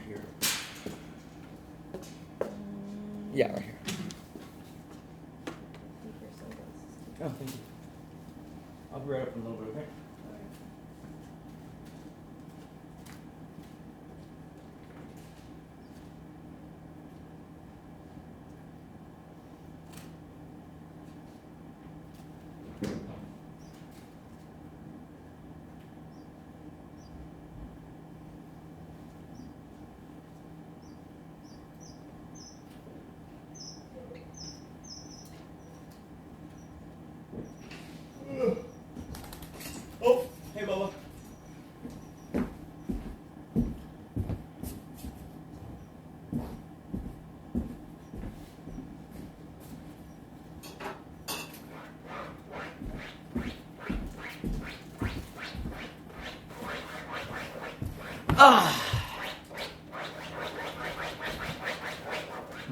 here. Yeah, right here. Oh, thank you. I'll be right up in a little bit, okay? Oh, hey, Bubba.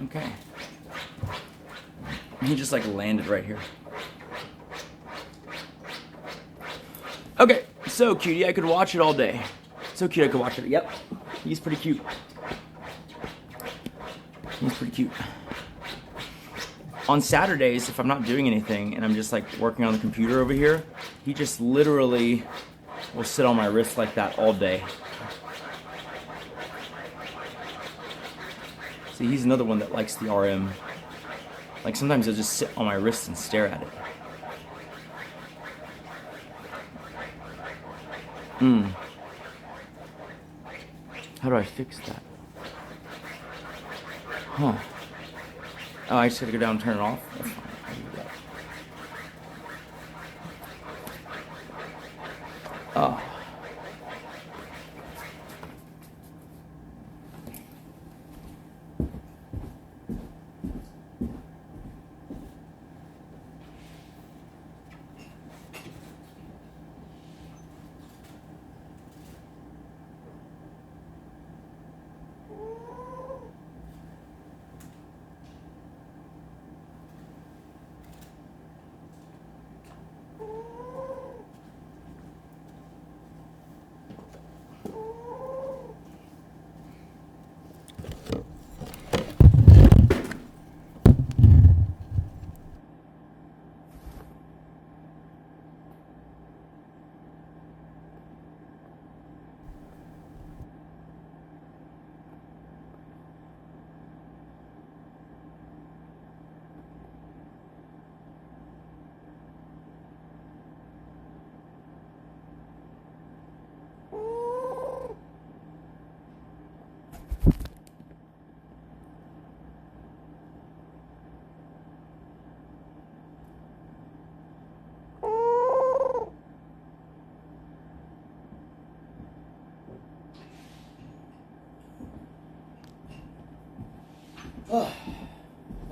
Okay. He just like landed right here. Okay, so cutie, I could watch it all day. So cute, I could watch it. Yep, he's pretty cute. He's pretty cute. On Saturdays, if I'm not doing anything and I'm just like working on the computer over here, he just literally will sit on my wrist like that all day. See, he's another one that likes the RM. Like sometimes he'll just sit on my wrist and stare at it. How do I fix that? Huh. Oh, I just gotta go down and turn it off? That's fine. I'll do that. Oh.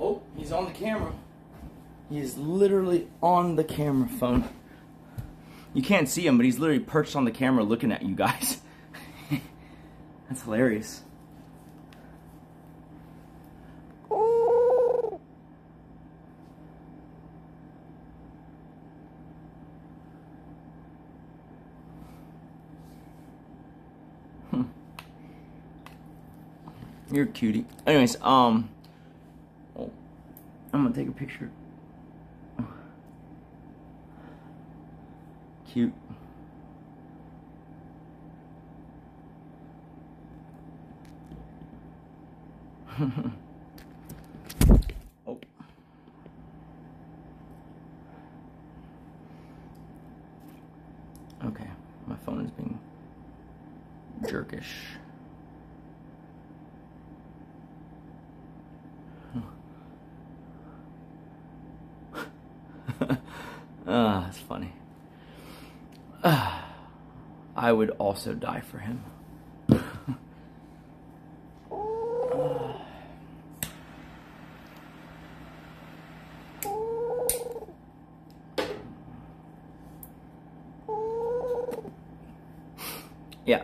Oh, he's on the camera. He is literally on the camera phone. You can't see him, but he's literally perched on the camera looking at you guys. That's hilarious. You're a cutie. Anyways, oh, I'm gonna take a picture. Cute. Oh. Okay, my phone is being jerkish. That's funny. I would also die for him. Yeah.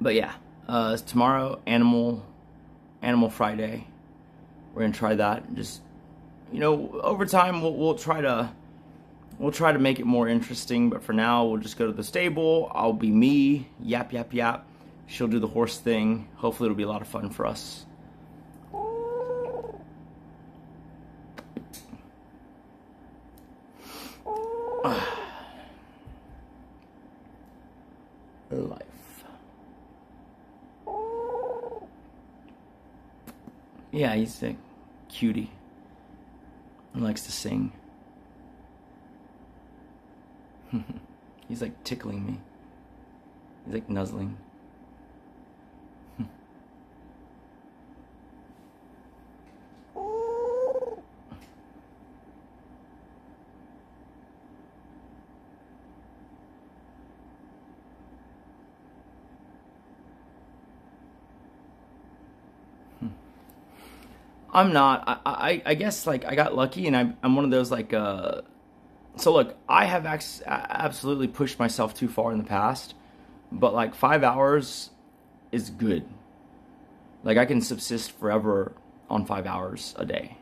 But yeah, tomorrow, Animal Friday. We're gonna try that. Just, you know, over time we'll try to We'll try to make it more interesting, but for now, we'll just go to the stable. I'll be me, yap, yap, yap. She'll do the horse thing. Hopefully it'll be a lot of fun for us. Life. Yeah, he's a cutie. He likes to sing. He's like tickling me. He's like nuzzling. I'm not. I guess like I got lucky, and I'm one of those like. So look, I have absolutely pushed myself too far in the past, but like 5 hours is good. Like I can subsist forever on 5 hours a day.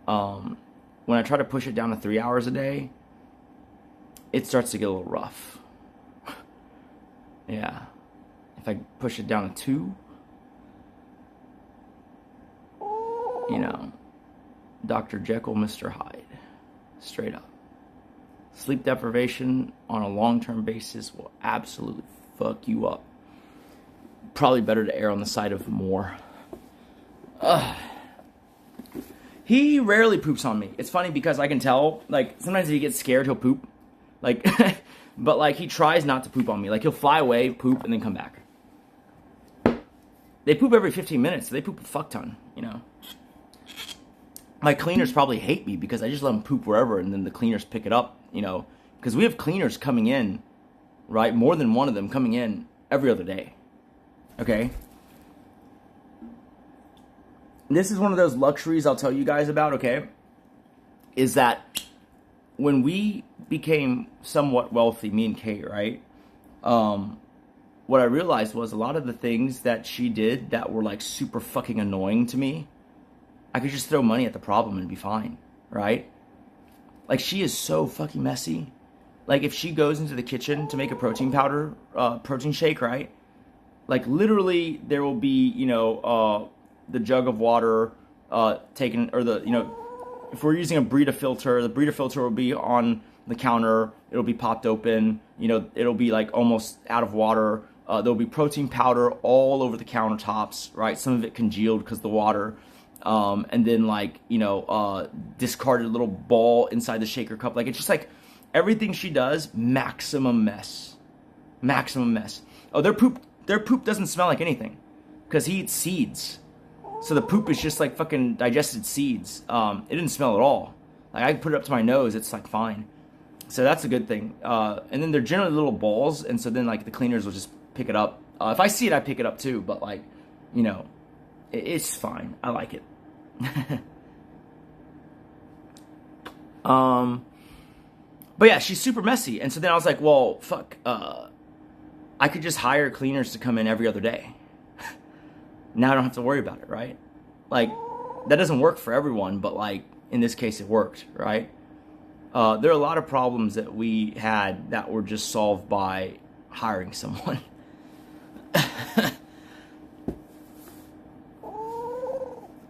When I try to push it down to 3 hours a day, it starts to get a little rough. Yeah, if I push it down to 2. You know, Dr. Jekyll, Mr. Hyde, straight up. Sleep deprivation on a long-term basis will absolutely fuck you up. Probably better to err on the side of more. He rarely poops on me. It's funny because I can tell, like, sometimes if he gets scared, he'll poop. Like, but, like, he tries not to poop on me. Like, he'll fly away, poop, and then come back. They poop every 15 minutes, so they poop a fuck ton, you know. My cleaners probably hate me because I just let them poop wherever, and then the cleaners pick it up, you know. Because we have cleaners coming in, right? More than one of them coming in every other day. Okay? This is one of those luxuries I'll tell you guys about, okay? Is that when we became somewhat wealthy, me and Kate, right? What I realized was a lot of the things that she did that were like super fucking annoying to me, I could just throw money at the problem and be fine, right? Like, she is so fucking messy. Like, if she goes into the kitchen to make a protein powder, protein shake, right? Like, literally, there will be, you know, the jug of water taken, or the, you know, if we're using a Brita filter, the Brita filter will be on the counter. It'll be popped open. You know, it'll be, like, almost out of water. There'll be protein powder all over the countertops, right? Some of it congealed because of the water. And then, like, you know, discarded little ball inside the shaker cup. Like, it's just like everything she does, maximum mess. Maximum mess. Oh, their poop doesn't smell like anything because he eats seeds. So the poop is just like fucking digested seeds. It didn't smell at all. Like, I can put it up to my nose, it's like fine. So that's a good thing. And then they're generally little balls, and so then, like, the cleaners will just pick it up. If I see it, I pick it up too, but, like, you know, it's fine. I like it. But yeah, she's super messy. And so then I was like, well, fuck, I could just hire cleaners to come in every other day. Now I don't have to worry about it, right? Like, that doesn't work for everyone, but, like, in this case it worked, right? There are a lot of problems that we had that were just solved by hiring someone.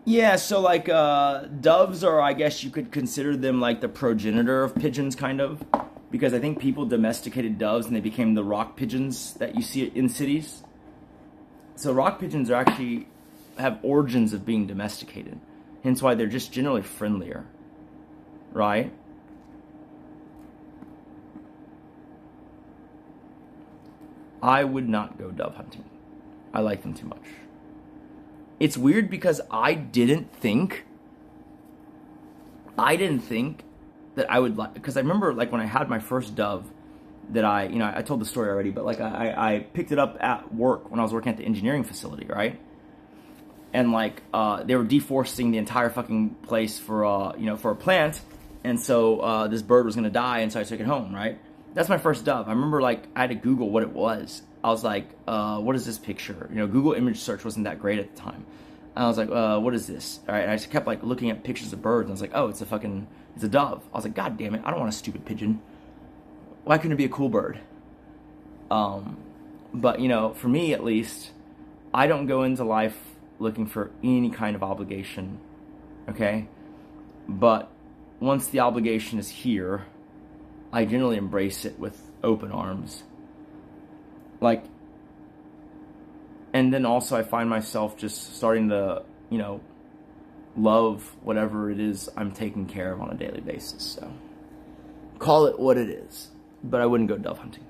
Yeah, so, like, doves are, I guess you could consider them, like, the progenitor of pigeons, kind of. Because I think people domesticated doves and they became the rock pigeons that you see in cities. So rock pigeons are actually have origins of being domesticated. Hence why they're just generally friendlier. Right? I would not go dove hunting. I like them too much. It's weird because I didn't think that I would like, because I remember, like, when I had my first dove that I told the story already, but, like, I picked it up at work when I was working at the engineering facility, right? And, like, they were deforesting the entire fucking place for, for a plant, and so this bird was going to die, and so I took it home, right? That's my first dove. I remember, like, I had to Google what it was. I was like, what is this picture? Google image search wasn't that great at the time. I was like, what is this? All right, and I just kept like looking at pictures of birds, and I was like, oh, it's a dove. I was like, God damn it, I don't want a stupid pigeon. Why couldn't it be a cool bird? But you know, for me at least, I don't go into life looking for any kind of obligation, okay? But once the obligation is here, I generally embrace it with open arms. Like, and then also I find myself just starting to, you know, love whatever it is I'm taking care of on a daily basis. So, call it what it is. But I wouldn't go dove hunting.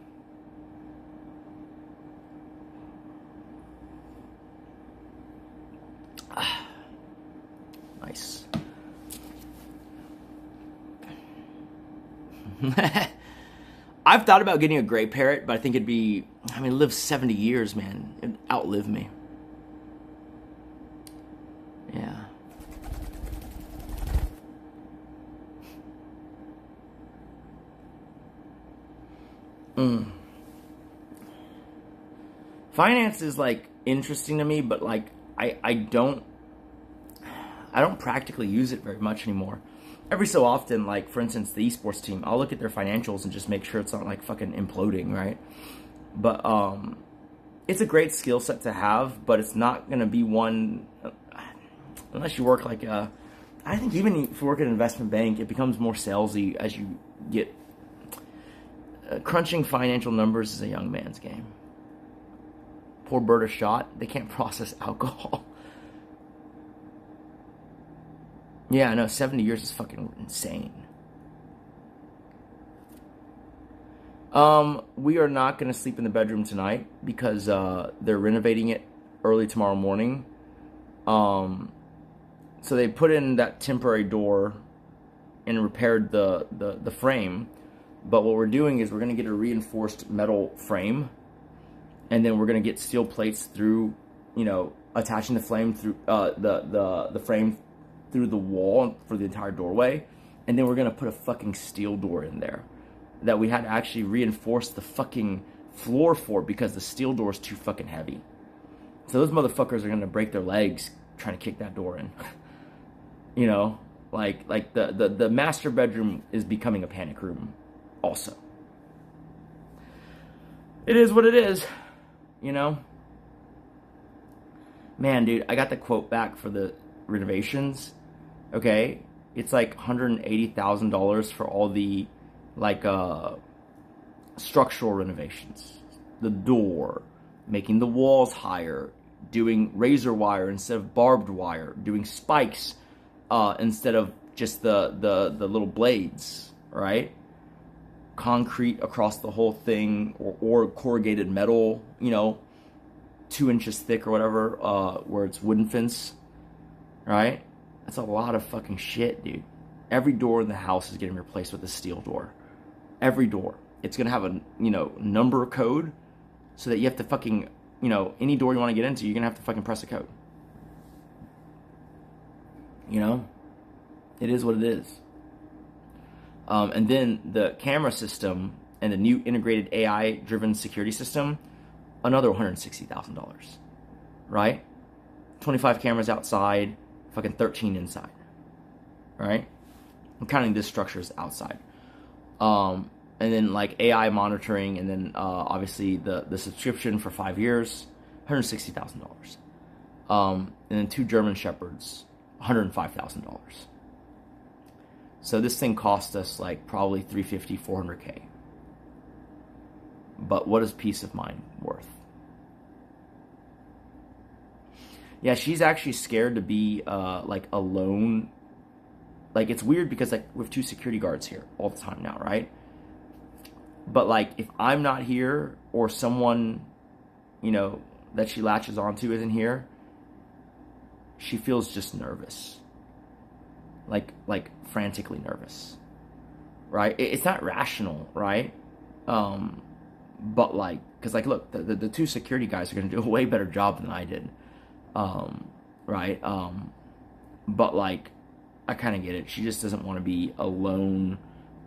Nice. I've thought about getting a gray parrot, but I think it'd be, I mean, it lives 70 years, man. It'd outlive me. Yeah. Finance is like interesting to me, but like I don't practically use it very much anymore. Every so often, like for instance, the esports team, I'll look at their financials and just make sure it's not like fucking imploding, right? But it's a great skill set to have, but it's not gonna be one unless you work like I think even if you work at an investment bank, it becomes more salesy as you get. Crunching financial numbers is a young man's game. Poor bird a shot, they can't process alcohol. Yeah, I know, 70 years is fucking insane. We are not going to sleep in the bedroom tonight because they're renovating it early tomorrow morning. So they put in that temporary door and repaired the frame. But what we're doing is we're going to get a reinforced metal frame, and then we're going to get steel plates through, you know, attaching the frame through the frame through the wall for the entire doorway, and then we're going to put a fucking steel door in there that we had to actually reinforce the fucking floor for because the steel door is too fucking heavy. So those motherfuckers are going to break their legs trying to kick that door in. You know, like the master bedroom is becoming a panic room. Also, it is what it is, you know. Man, dude, I got the quote back for the renovations. Okay, it's like $180,000 for all the like structural renovations, the door, making the walls higher, doing razor wire instead of barbed wire, doing spikes instead of just the little blades, right? Concrete across the whole thing, or corrugated metal, you know, 2 inches thick or whatever, where it's wooden fence, right? That's a lot of fucking shit, dude. Every door in the house is getting replaced with a steel door. Every door. It's gonna have a, you know, number code, so that you have to fucking, you know, any door you want to get into, you're gonna have to fucking press a code. You know, it is what it is. And then the camera system and the new integrated AI-driven security system, another $160,000, right? 25 cameras outside, fucking 13 inside, right? I'm counting this structure as outside. And then like AI monitoring, and then obviously the subscription for 5 years, $160,000. And then 2 German Shepherds, $105,000. So this thing cost us like probably $350,000, $400K. But what is peace of mind worth? Yeah, she's actually scared to be like alone. Like it's weird because like we have 2 security guards here all the time now, right? But like if I'm not here, or someone, you know, that she latches onto isn't here, she feels just nervous. Like frantically nervous, right? It's not rational, right? But like, cause like, look, the 2 security guys are gonna do a way better job than I did, right? But like, I kind of get it. She just doesn't want to be alone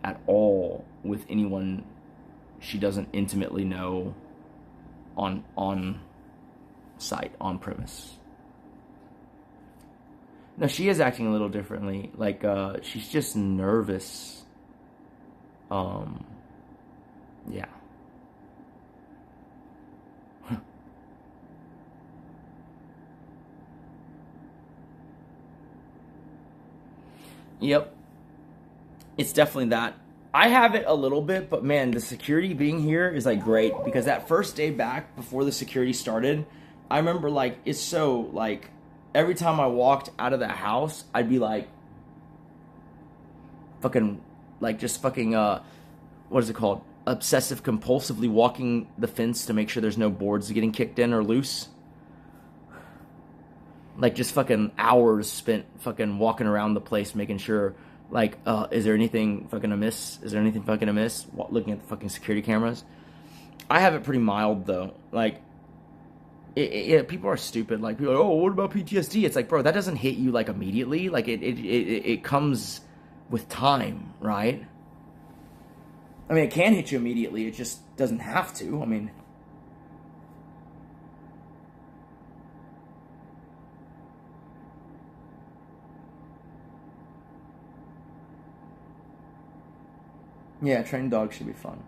at all with anyone she doesn't intimately know on site, on premise. No, she is acting a little differently. Like, she's just nervous. Yeah. Yep. It's definitely that. I have it a little bit, but man, the security being here is like great, because that first day back before the security started, I remember like it's so like every time I walked out of the house, I'd be like fucking like just fucking what is it called? Obsessive compulsively walking the fence to make sure there's no boards getting kicked in or loose. Like just fucking hours spent fucking walking around the place making sure like, is there anything fucking amiss? Is there anything fucking amiss? Looking at the fucking security cameras. I have it pretty mild though. Like, people are stupid. Like, people are like, oh, what about PTSD? It's like, bro, that doesn't hit you like immediately. Like, it comes with time, right? I mean, it can hit you immediately. It just doesn't have to. I mean, yeah, trained dogs should be fun.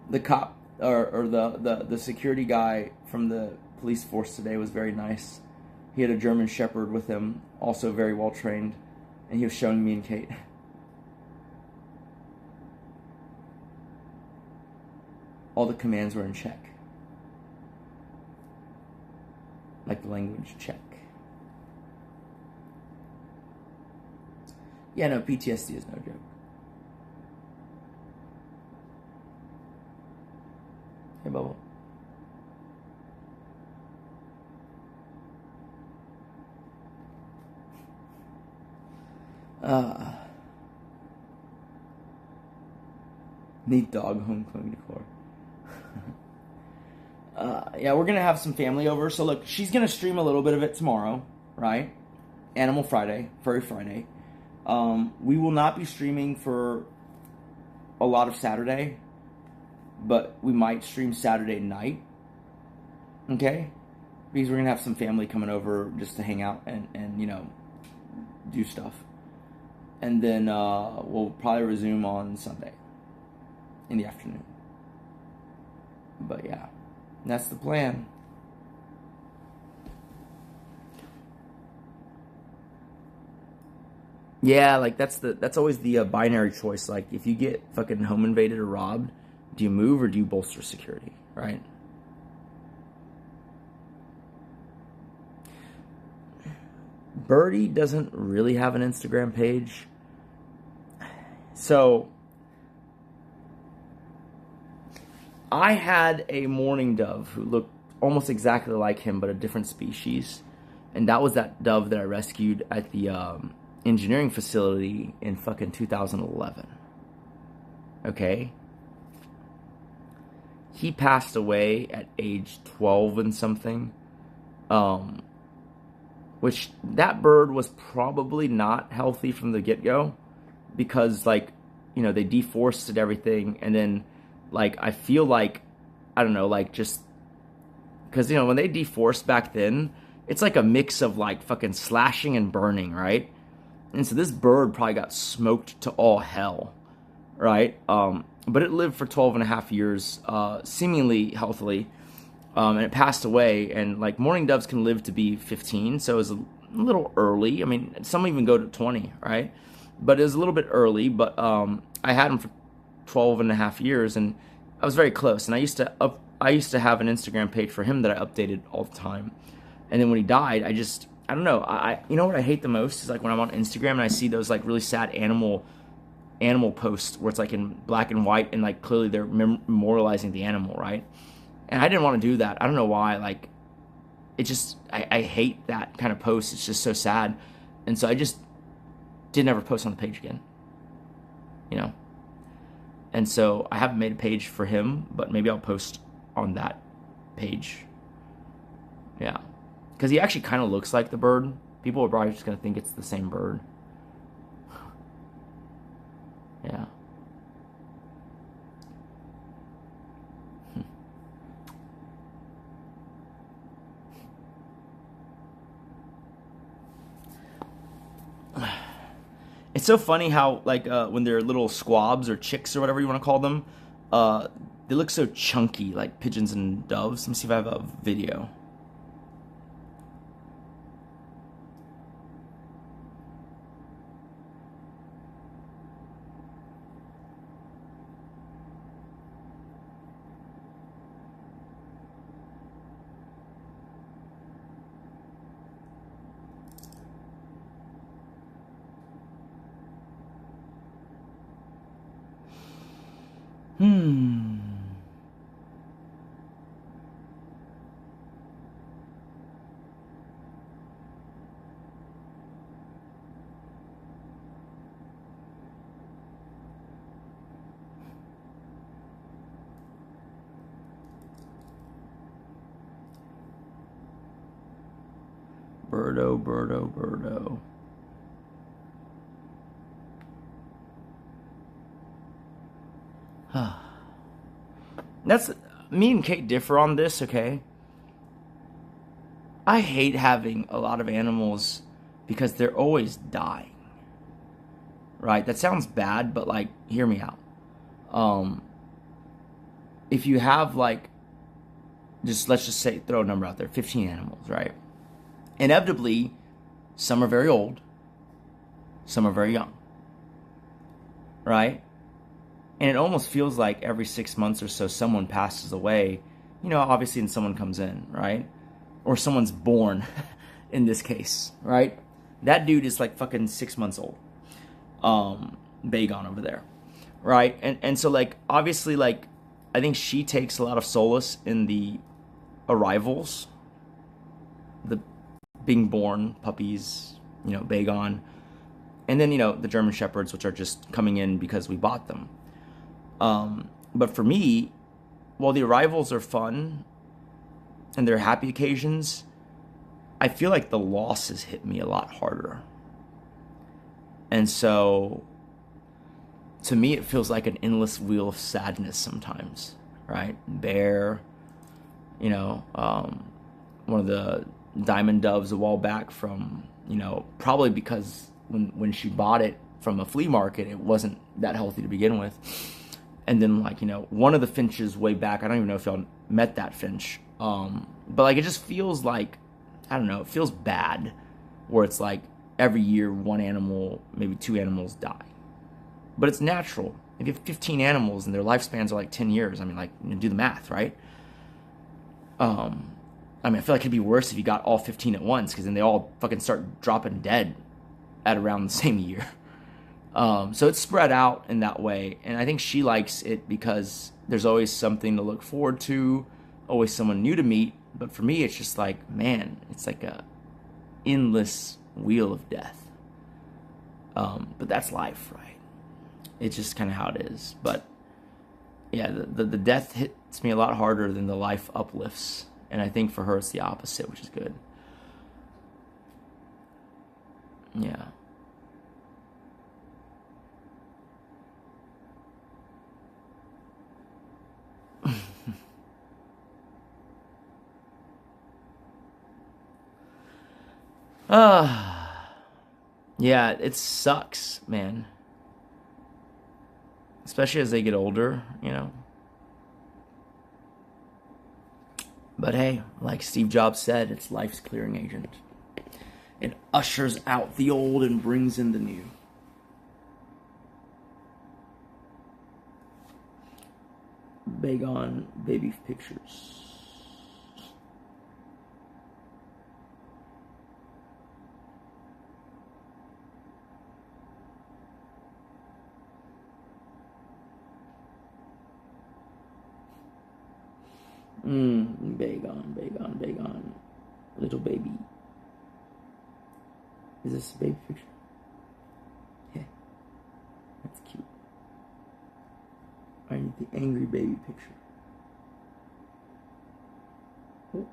The cop or the security guy from the police force today was very nice. He had a German Shepherd with him, also very well trained, and he was showing me and Kate. All the commands were in check. Like the language check. Yeah, no, PTSD is no joke. Hey, Bubble. Neat dog homecoming decor. Yeah, we're gonna have some family over. So look, she's gonna stream a little bit of it tomorrow, right? Animal Friday, Furry Friday. We will not be streaming for a lot of Saturday, but we might stream Saturday night. Okay? Because we're gonna have some family coming over just to hang out and you know, do stuff. And then we'll probably resume on Sunday in the afternoon. But yeah, that's the plan. Yeah, like that's always the binary choice. Like if you get fucking home invaded or robbed, do you move or do you bolster security, right? Birdie doesn't really have an Instagram page. So I had a mourning dove who looked almost exactly like him, but a different species. And that was that dove that I rescued at the engineering facility in fucking 2011. Okay? He passed away at age 12 and something. Which that bird was probably not healthy from the get-go. Because, like, you know, they deforested everything. And then, like, I feel like, I don't know, like, just... Because, you know, when they deforest back then, it's like a mix of, like, fucking slashing and burning, right? And so this bird probably got smoked to all hell, right? But it lived for 12 and a half years, seemingly healthily. And it passed away. And, like, mourning doves can live to be 15, so it was a little early. I mean, some even go to 20, right? But it was a little bit early, but I had him for 12 and a half years, and I was very close. And I used to have an Instagram page for him that I updated all the time. And then when he died, I don't know. You know what I hate the most is like when I'm on Instagram and I see those like really sad animal posts where it's like in black and white and like clearly they're memorializing the animal, right? And I didn't want to do that. I don't know why. Like, it just I hate that kind of post. It's just so sad, and so I just didn't ever post on the page again. You know? And so I haven't made a page for him, but maybe I'll post on that page. Yeah. Because he actually kind of looks like the bird. People are probably just going to think it's the same bird. Yeah. It's so funny how, like, when they're little squabs or chicks or whatever you want to call them, they look so chunky, like pigeons and doves. Let me see if I have a video. Birdo. That's, me and Kate differ on this, okay? I hate having a lot of animals because they're always dying. Right? That sounds bad, but like, hear me out. If you have like, let's just say, throw a number out there, 15 animals, right? Inevitably, some are very old, some are very young, right? And it almost feels like every 6 months or so, someone passes away, you know, obviously, and someone comes in, right? Or someone's born, in this case, right? That dude is like fucking 6 months old. Bagon over there, right? And so, like, obviously, like, I think she takes a lot of solace in the arrivals, the being born puppies, you know, Bagon, and then, you know, the German Shepherds, which are just coming in because we bought them. But for me, while the arrivals are fun and they're happy occasions, I feel like the losses hit me a lot harder. And so, to me, it feels like an endless wheel of sadness sometimes, right? Bear, you know, one of the diamond doves a while back from, you know, probably because when she bought it from a flea market, it wasn't that healthy to begin with. And then, like, you know, one of the finches way back, I don't even know if y'all met that finch. But, like, it just feels like, I don't know, it feels bad where it's like every year one animal, maybe two animals die. But it's natural. If you have 15 animals and their lifespans are like 10 years, I mean, like, you know, do the math, right? I mean, I feel like it'd be worse if you got all 15 at once, because then they all fucking start dropping dead at around the same year. So it's spread out in that way, and I think she likes it because there's always something to look forward to, always someone new to meet. But for me, it's just like, man, it's like a endless wheel of death. But that's life, right? It's just kind of how it is. But yeah, the death hits me a lot harder than the life uplifts, and I think for her it's the opposite, which is good. Yeah. Yeah, it sucks, man. Especially as they get older, you know. But hey, like Steve Jobs said, it's life's clearing agent. It ushers out the old and brings in the new. Bagon baby pictures. Bagon. Little baby. Is this a baby picture? Yeah. That's cute. I need the angry baby picture. Oh.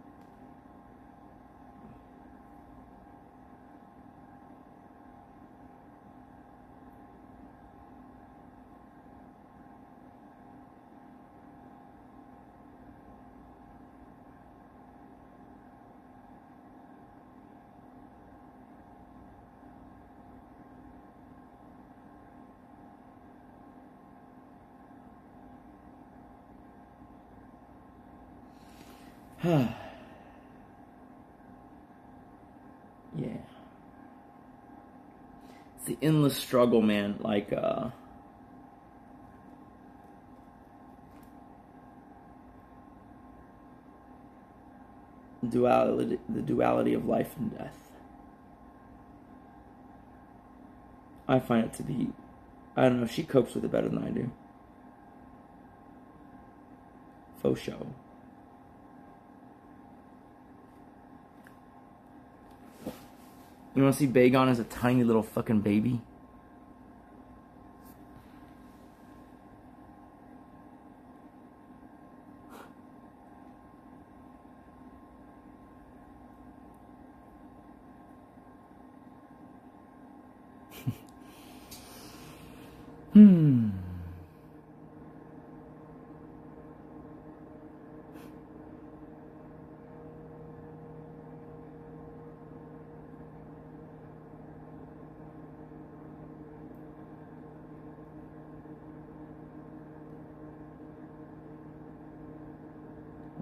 Yeah. It's the endless struggle, man. Like, the duality of life and death. I find it to be, I don't know, she copes with it better than I do. Faux show. You want to see Bagon as a tiny little fucking baby?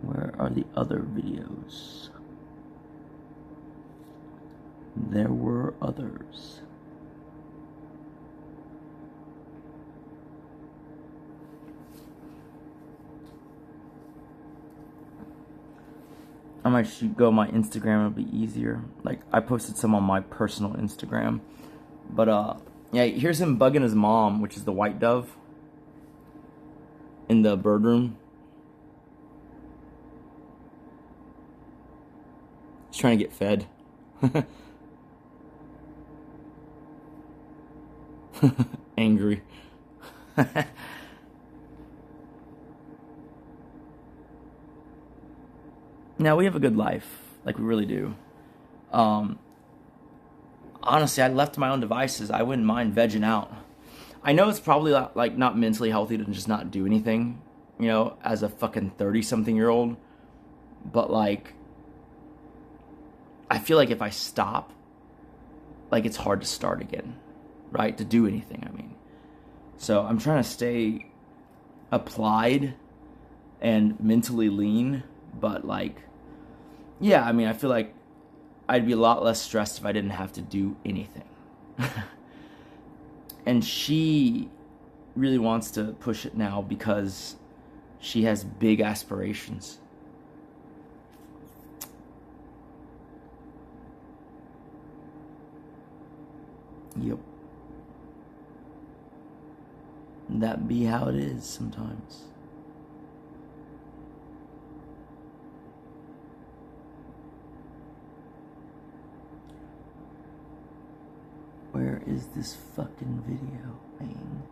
Where are the other videos? There were others. I might go my Instagram, it'll be easier. Like, I posted some on my personal Instagram. But, yeah, here's him bugging his mom, which is the white dove, in the bird room. He's trying to get fed. Angry. Now, we have a good life. Like, we really do. Honestly, I left my own devices. I wouldn't mind vegging out. I know it's probably, like, not mentally healthy to just not do anything, you know, as a fucking 30-something-year-old. But, like, I feel like if I stop, like, it's hard to start again, right? To do anything, I mean. So I'm trying to stay applied and mentally lean, but, like, yeah, I mean, I feel like I'd be a lot less stressed if I didn't have to do anything. And she really wants to push it now because she has big aspirations. Yep. That be how it is sometimes. Where is this fucking video, man?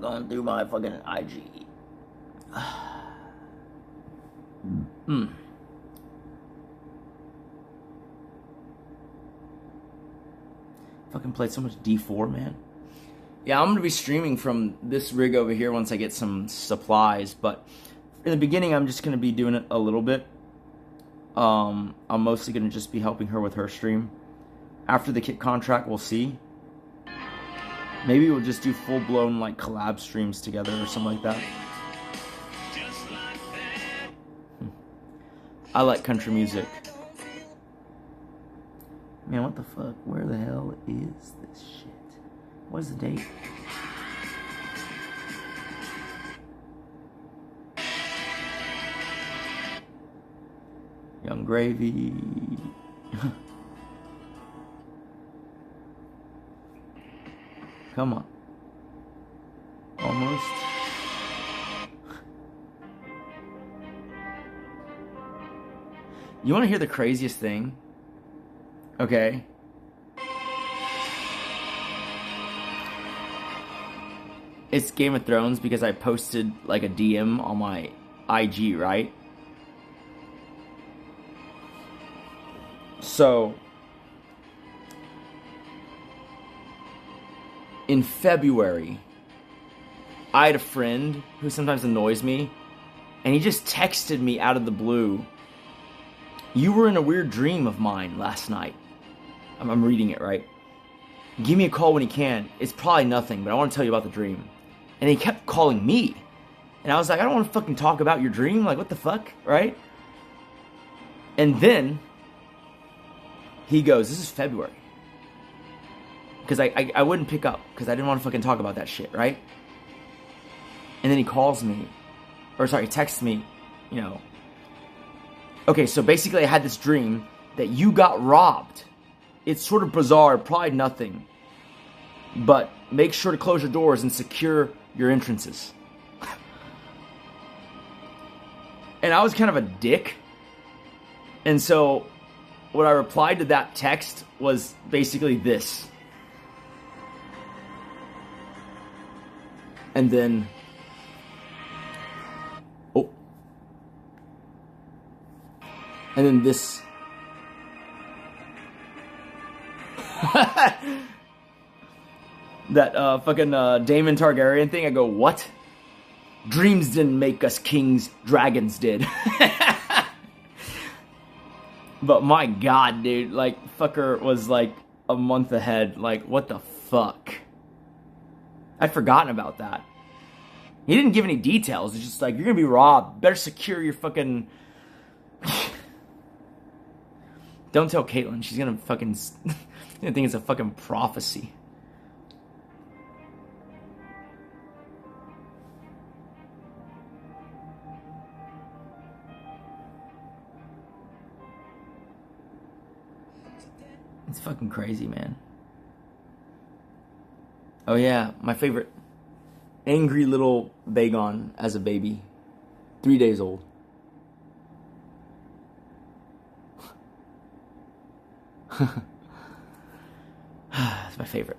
Going through my fucking IG. Fucking played so much D4, man. Yeah, I'm gonna be streaming from this rig over here once I get some supplies, but in the beginning I'm just gonna be doing it a little bit. I'm mostly gonna just be helping her with her stream. After the kit contract, we'll see. Maybe we'll just do full-blown like collab streams together or something like that. I like country music. Man, what the fuck? Where the hell is this shit? What is the date? Young Gravy. Come on. Almost. You want to hear the craziest thing? Okay. It's Game of Thrones because I posted like a DM on my IG, right? So in February, I had a friend who sometimes annoys me, and he just texted me out of the blue, "You were in a weird dream of mine last night." I'm reading it, right? Give me a call when he can. It's probably nothing, but I want to tell you about the dream. And he kept calling me. And I was like, I don't want to fucking talk about your dream. Like, what the fuck, right? And then he goes, this is February. Because I wouldn't pick up because I didn't want to fucking talk about that shit, right? And then he calls me. Or sorry, he texts me, you know. Okay, so basically I had this dream that you got robbed. It's sort of bizarre, probably nothing. But make sure to close your doors and secure your entrances. And I was kind of a dick. And so what I replied to that text was basically this. And then... oh. And then this... that fucking Daemon Targaryen thing. I go, what? Dreams didn't make us kings, dragons did. But my god, dude, like, fucker was like a month ahead. Like, what the fuck? I'd forgotten about that. He didn't give any details. It's just like, you're gonna be robbed. Better secure your fucking... Don't tell Caitlin. She's gonna fucking... I think it's a fucking prophecy. It's fucking crazy, man. Oh yeah, my favorite. Angry little Bagon as a baby. 3 days old. It's my favorite.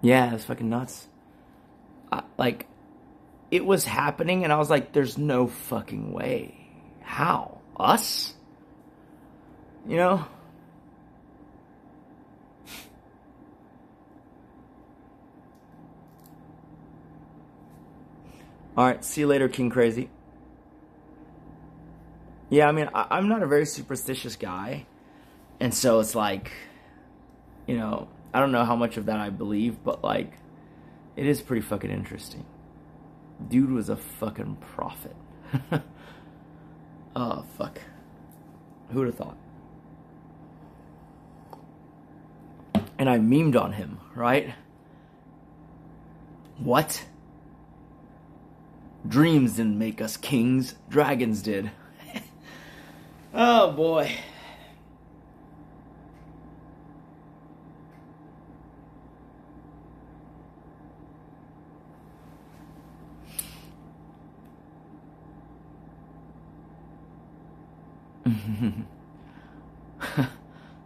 Yeah, it's fucking nuts. Like, it was happening and I was like, there's no fucking way. How? Us? You know? Alright, see you later, King Crazy. Yeah, I mean, I'm not a very superstitious guy. And so it's like, you know, I don't know how much of that I believe, but like, it is pretty fucking interesting. Dude was a fucking prophet. Oh, fuck. Who would have thought? And I memed on him, right? What? Dreams didn't make us kings, dragons did. Oh, boy.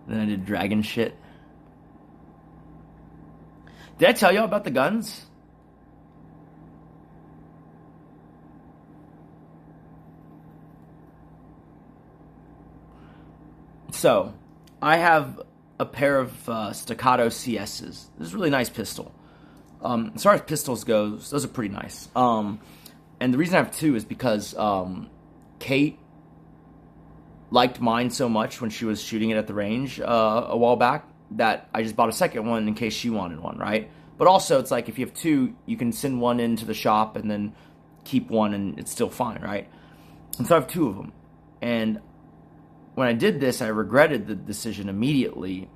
Then I did dragon shit. Did I tell y'all about the guns? So, I have a pair of staccato CS's. This is a really nice pistol. As far as pistols goes, those are pretty nice. And the reason I have two is because Kate liked mine so much when she was shooting it at the range a while back that I just bought a second one in case she wanted one, right? But also, it's like if you have two, you can send one into the shop and then keep one and it's still fine, right? And so I have two of them. And when I did this, I regretted the decision immediately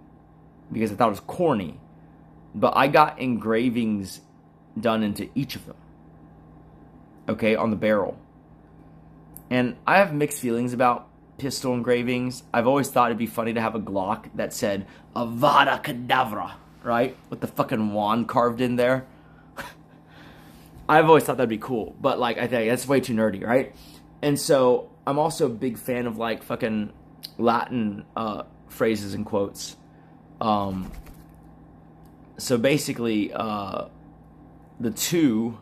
because I thought it was corny. But I got engravings done into each of them, okay, on the barrel. And I have mixed feelings about pistol engravings. I've always thought it'd be funny to have a Glock that said Avada Kedavra, right? With the fucking wand carved in there. I've always thought that'd be cool. But, like, I think that's way too nerdy, right? And so, I'm also a big fan of, like, fucking Latin phrases and quotes. So, basically, the two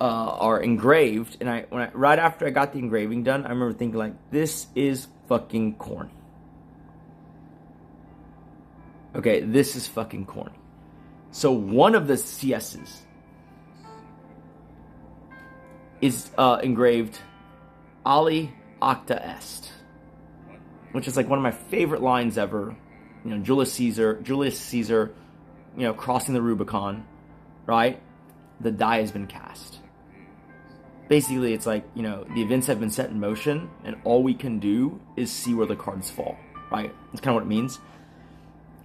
are engraved, and right after I got the engraving done, I remember thinking, like, this is fucking corny. Okay, this is fucking corny. So one of the CS's is engraved Ali Acta Est. which is like one of my favorite lines ever. You know, Julius Caesar, you know, crossing the Rubicon, right? The die has been cast. Basically, it's like, you know, the events have been set in motion, and all we can do is see where the cards fall, right? That's kind of what it means.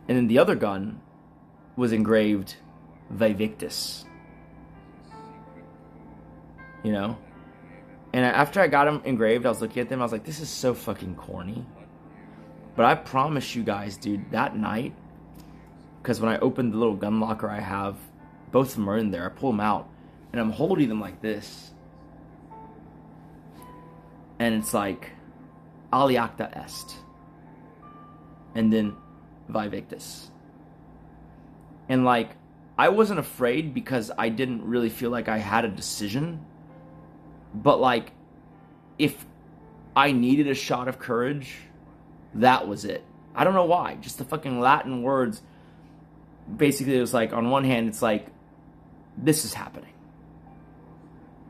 And then the other gun was engraved Vivictus. You know? And after I got them engraved, I was looking at them, I was like, this is so fucking corny. But I promise you guys, dude, that night, because when I opened the little gun locker I have, both of them are in there. I pull them out, and I'm holding them like this. And it's like, Aliacta est. And then Vivictus. And like, I wasn't afraid because I didn't really feel like I had a decision. But like, if I needed a shot of courage, that was it. I don't know why. Just the fucking Latin words. Basically, it was like, on one hand, it's like, this is happening.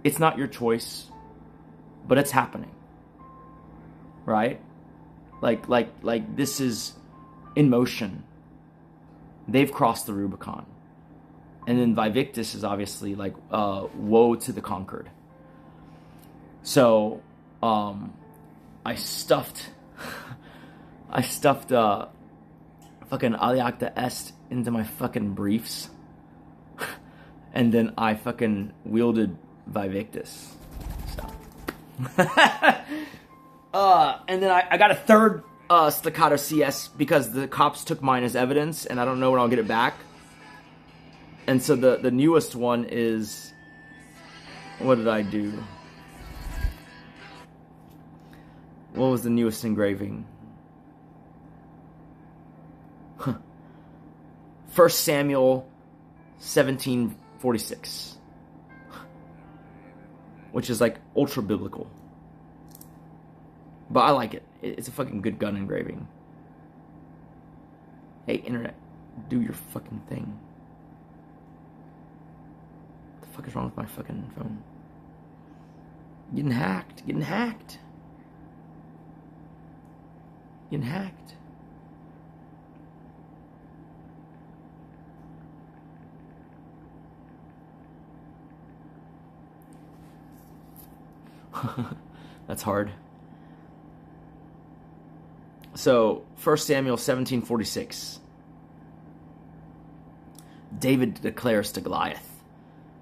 It's not your choice, but it's happening. Right? Like this is in motion. They've crossed the Rubicon. And then Vivictus is obviously like, woe to the conquered. So, I stuffed fucking Aliacta est into my fucking briefs. And then I fucking wielded Vivictus. So. And then I got a third staccato CS because the cops took mine as evidence, and I don't know when I'll get it back. And so the newest one is, what did I do? What was the newest engraving? 1 Samuel 17:46, which is like ultra biblical. But I like it. It's a fucking good gun engraving. Hey, internet, do your fucking thing. What the fuck is wrong with my fucking phone? Getting hacked. Getting hacked. Getting hacked. That's hard. So, 1 Samuel 17:46. David declares to Goliath,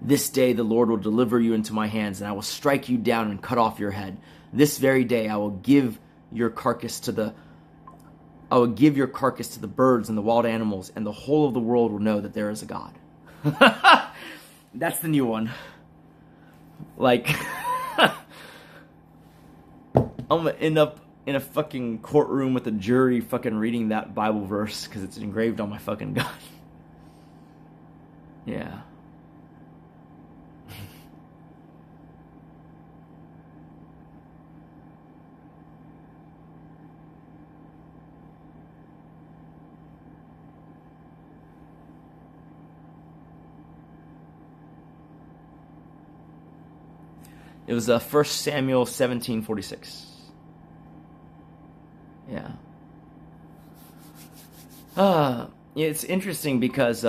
"This day the Lord will deliver you into my hands, and I will strike you down and cut off your head. This very day I will give your carcass to the birds and the wild animals, and the whole of the world will know that there is a God." That's the new one. Like, I'm gonna end up in a fucking courtroom with a jury fucking reading that Bible verse because it's engraved on my fucking gun. Yeah. It was 1 Samuel 17:46. Yeah. It's interesting because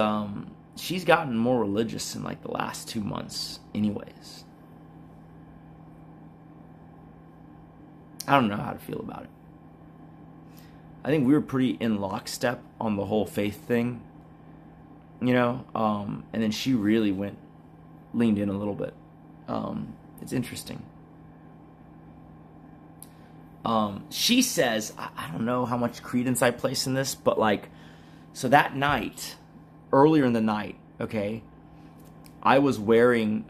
she's gotten more religious in like the last 2 months anyways. I don't know how to feel about it. I think we were pretty in lockstep on the whole faith thing, you know, and then she really leaned in a little bit. It's interesting. She says, I don't know how much credence I place in this, but like, so that night, earlier in the night, okay, I was wearing,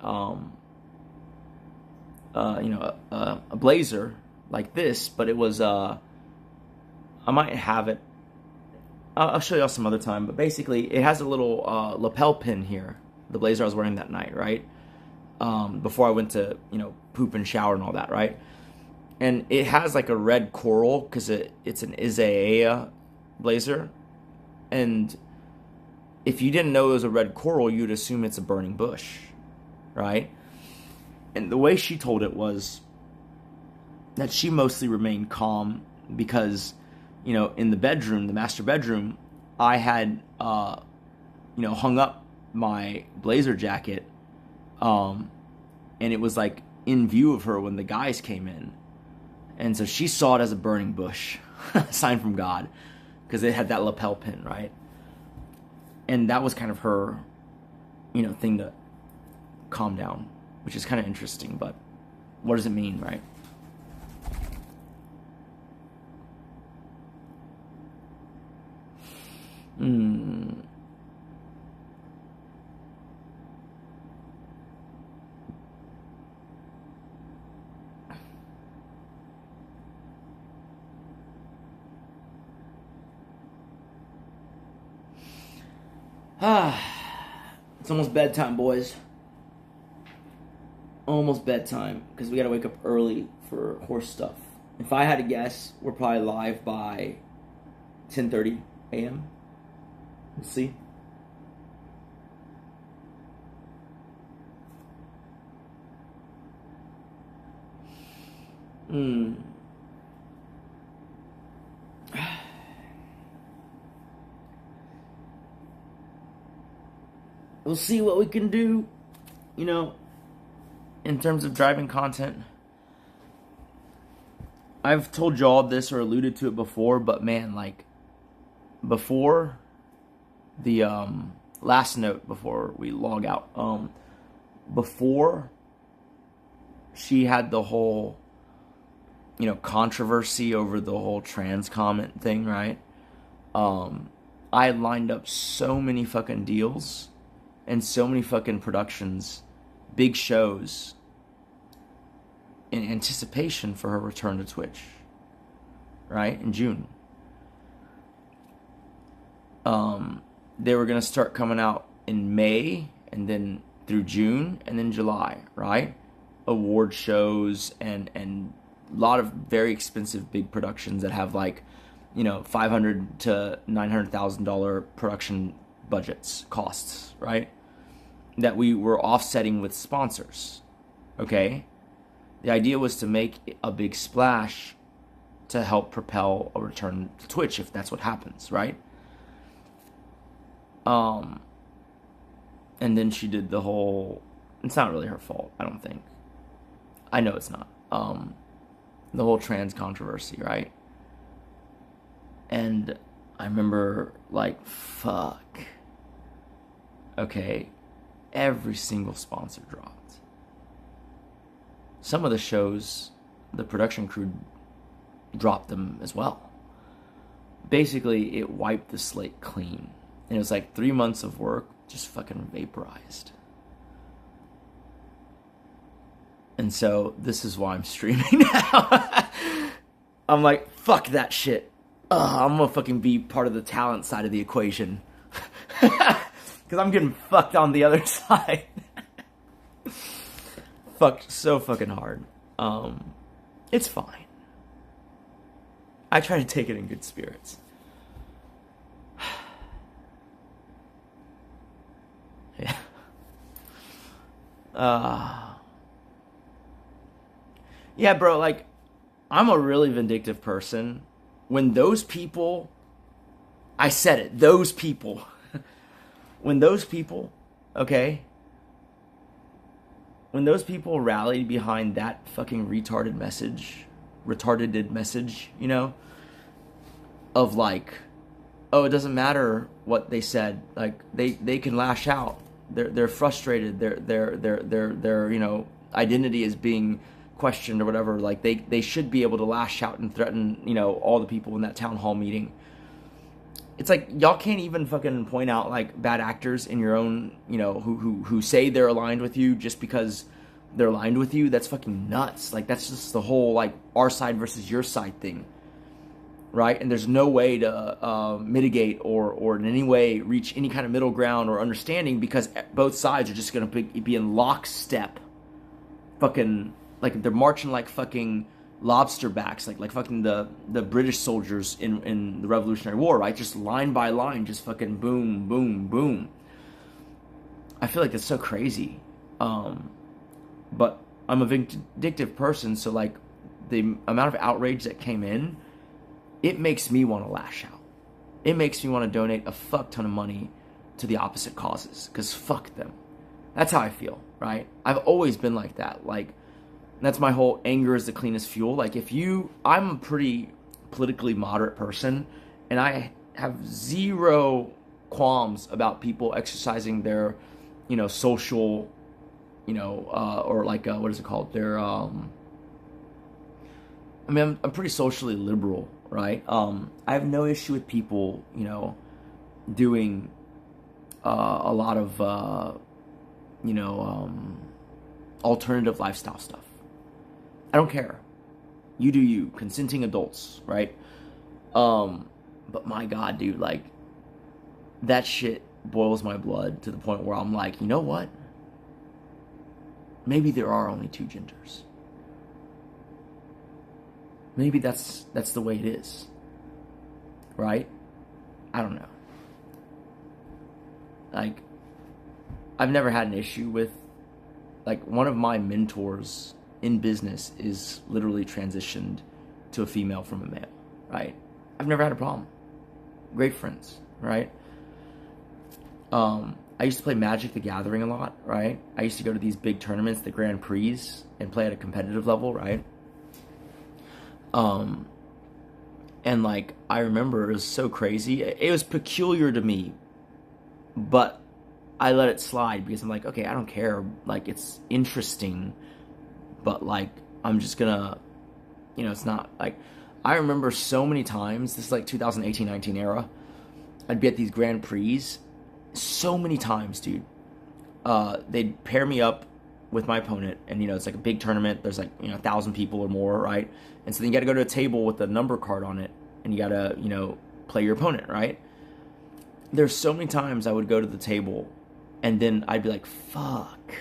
a blazer like this, but it was, I might have it, I'll show y'all some other time, but basically it has a little, lapel pin here, the blazer I was wearing that night, right? Before I went to, poop and shower and all that, right? And it has like a red coral because it's an Isaiah blazer. And if you didn't know it was a red coral, you'd assume it's a burning bush, right? And the way she told it was that she mostly remained calm because you know, in the bedroom, the master bedroom, I had, you know, hung up my blazer jacket, and it was like in view of her when the guys came in. And so she saw it as a burning bush, a sign from God, because it had that lapel pin, right? And that was kind of her, you know, thing to calm down, which is kind of interesting, but what does it mean, right? It's almost bedtime, boys. Almost bedtime, because we gotta wake up early for horse stuff. If I had to guess, we're probably live by 10:30 a.m. We'll see. We'll see what we can do, you know, in terms of driving content. I've told y'all this or alluded to it before, but man, like, before the last note before we log out, before she had the whole, you know, controversy over the whole trans comment thing, right? I had lined up so many fucking deals and so many fucking productions, big shows, in anticipation for her return to Twitch, right, in June. They were going to start coming out in May, and then through June, and then July, right? Award shows and a lot of very expensive big productions that have, like, you know, $500,000 to $900,000 production budgets, costs, right? That we were offsetting with sponsors, okay? The idea was to make a big splash to help propel a return to Twitch, if that's what happens, right? And then she did the whole, it's not really her fault, I don't think. I know it's not. The whole trans controversy, right? And I remember, like, fuck. Okay, every single sponsor dropped. Some of the shows, the production crew dropped them as well. Basically, it wiped the slate clean. And it was like 3 months of work just fucking vaporized. And so this is why I'm streaming now. I'm like, fuck that shit. I'm gonna fucking be part of the talent side of the equation. Because I'm getting fucked on the other side. Fucked so fucking hard. It's fine. I try to take it in good spirits. Yeah. Yeah, bro, like, I'm a really vindictive person. When those people, I said it, those people, when those people, okay, when those people rallied behind that fucking retarded message, you know, of like, oh, it doesn't matter what they said, like, they can lash out, they're frustrated, their you know, identity is being questioned or whatever, like, they should be able to lash out and threaten, you know, all the people in that town hall meeting. It's like, y'all can't even fucking point out, like, bad actors in your own, you know, who say they're aligned with you just because they're aligned with you. That's fucking nuts. Like, that's just the whole, like, our side versus your side thing, right? And there's no way to mitigate or in any way reach any kind of middle ground or understanding, because both sides are just gonna be in lockstep, fucking, like, they're marching like fucking lobster backs, like fucking the British soldiers in the Revolutionary War, right? Just line by line, just fucking boom, boom, boom. I feel like that's so crazy. But I'm a vindictive person, so, like, the amount of outrage that came in it makes me want to lash out. It makes me want to donate a fuck ton of money to the opposite causes, because fuck them. That's how I feel, right? I've always been like that. Like, that's my whole anger is the cleanest fuel. Like, I'm a pretty politically moderate person, and I have zero qualms about people exercising their, social, or like, what is it called? Their, I'm pretty socially liberal, right? I have no issue with people, doing a lot of, alternative lifestyle stuff. I don't care. You do you, consenting adults, right? But my God, dude, like, that shit boils my blood to the point where I'm like, you know what? Maybe there are only two genders. Maybe that's the way it is, right? I don't know. Like, I've never had an issue with, like, one of my mentors in business is literally transitioned to a female from a male, right? I've never had a problem. Great friends, right? I used to play Magic the Gathering a lot, right? I used to go to these big tournaments, the Grand Prix, and play at a competitive level, right? And like, I remember it was so crazy. It was peculiar to me, but I let it slide because I'm like, okay, I don't care. Like, it's interesting, but like, I'm just gonna, it's not like, I remember so many times, this is like 2018-19 era, I'd be at these Grand Prix, so many times, dude. They'd pair me up with my opponent, and it's like a big tournament. There's like 1,000 people or more, right? And so then you got to go to a table with a number card on it, and you got to play your opponent, right? There's so many times I would go to the table, and then I'd be like, fuck.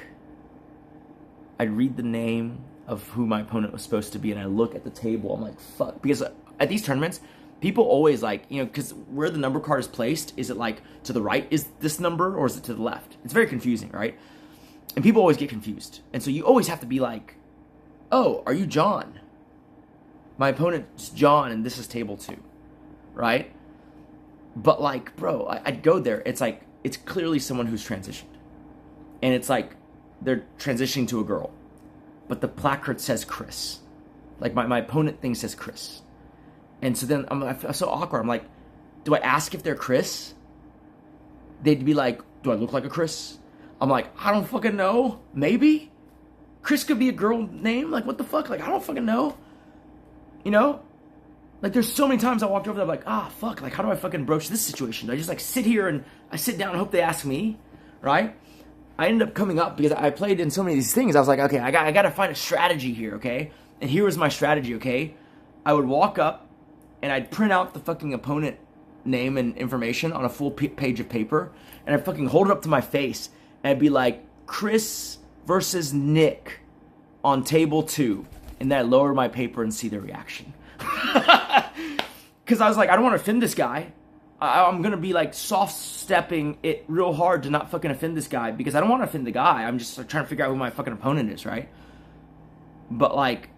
I'd read the name of who my opponent was supposed to be, and I look at the table, I'm like, fuck. Because at these tournaments, people always like, because where the number card is placed, is it like to the right is this number, or is it to the left? It's very confusing, right? And people always get confused. And so you always have to be like, oh, are you John? My opponent's John, and this is table 2, right? But like, bro, I'd go there. It's like, it's clearly someone who's transitioned. And it's like, they're transitioning to a girl. But the placard says Chris. Like, my opponent thing says Chris. And so then I feel so awkward. I'm like, do I ask if they're Chris? They'd be like, do I look like a Chris? I'm like, I don't fucking know. Maybe? Chris could be a girl name. Like, what the fuck? Like, I don't fucking know. Like, there's so many times I walked over there, I'm like, fuck. Like, how do I fucking broach this situation? Do I just, like, sit here and I sit down and hope they ask me? Right? I ended up coming up because I played in so many of these things. I was like, okay, I got to find a strategy here, okay? And here was my strategy, okay? I would walk up, and I'd print out the fucking opponent name and information on a full page of paper, and I'd fucking hold it up to my face, and I'd be like, Chris versus Nick on table 2, and then I'd lower my paper and see their reaction. Because I was like, I don't want to offend this guy. I'm going to be like soft-stepping it real hard to not fucking offend this guy, because I don't want to offend the guy. I'm just like, trying to figure out who my fucking opponent is, right? But like,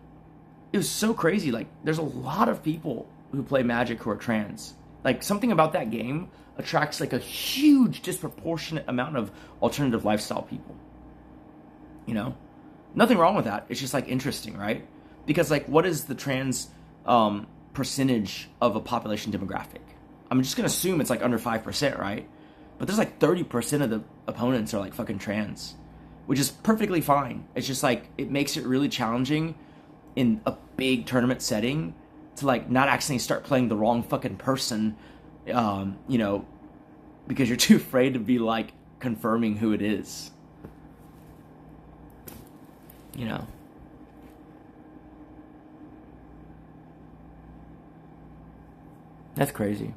it was so crazy. Like, there's a lot of people who play Magic who are trans. Like, something about that game attracts like a huge disproportionate amount of alternative lifestyle people. Nothing wrong with that. It's just like interesting, right? Because like, what is the trans percentage of a population demographic? I'm just gonna assume it's like under 5%, right? But there's like 30% of the opponents are like fucking trans, which is perfectly fine. It's just like, it makes it really challenging in a big tournament setting to like not accidentally start playing the wrong fucking person, because you're too afraid to be like confirming who it is. That's crazy.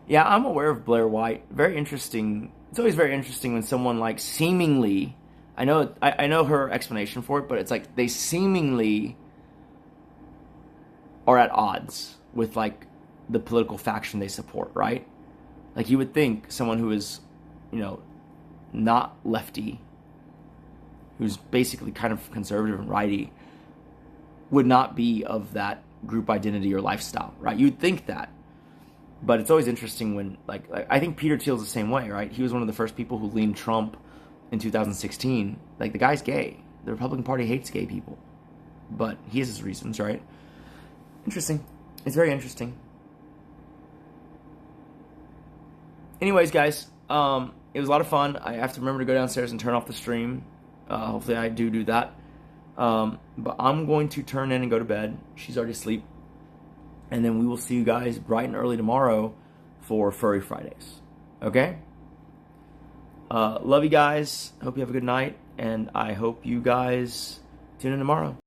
Yeah, I'm aware of Blair White. Very interesting. It's always very interesting when someone like seemingly, I know her explanation for it, but it's like they seemingly are at odds with like the political faction they support, right? Like, you would think someone who is, not lefty, who's basically kind of conservative and righty, would not be of that group identity or lifestyle, right? You'd think that. But it's always interesting when, like I think Peter Thiel's the same way, right? He was one of the first people who leaned Trump in 2016. Like, the guy's gay. The Republican Party hates gay people. But he has his reasons, right? Interesting. It's very interesting. Anyways, guys, it was a lot of fun. I have to remember to go downstairs and turn off the stream. Hopefully I do that. But I'm going to turn in and go to bed. She's already asleep. And then we will see you guys bright and early tomorrow for Furry Fridays. Okay? Love you guys. Hope you have a good night. And I hope you guys tune in tomorrow.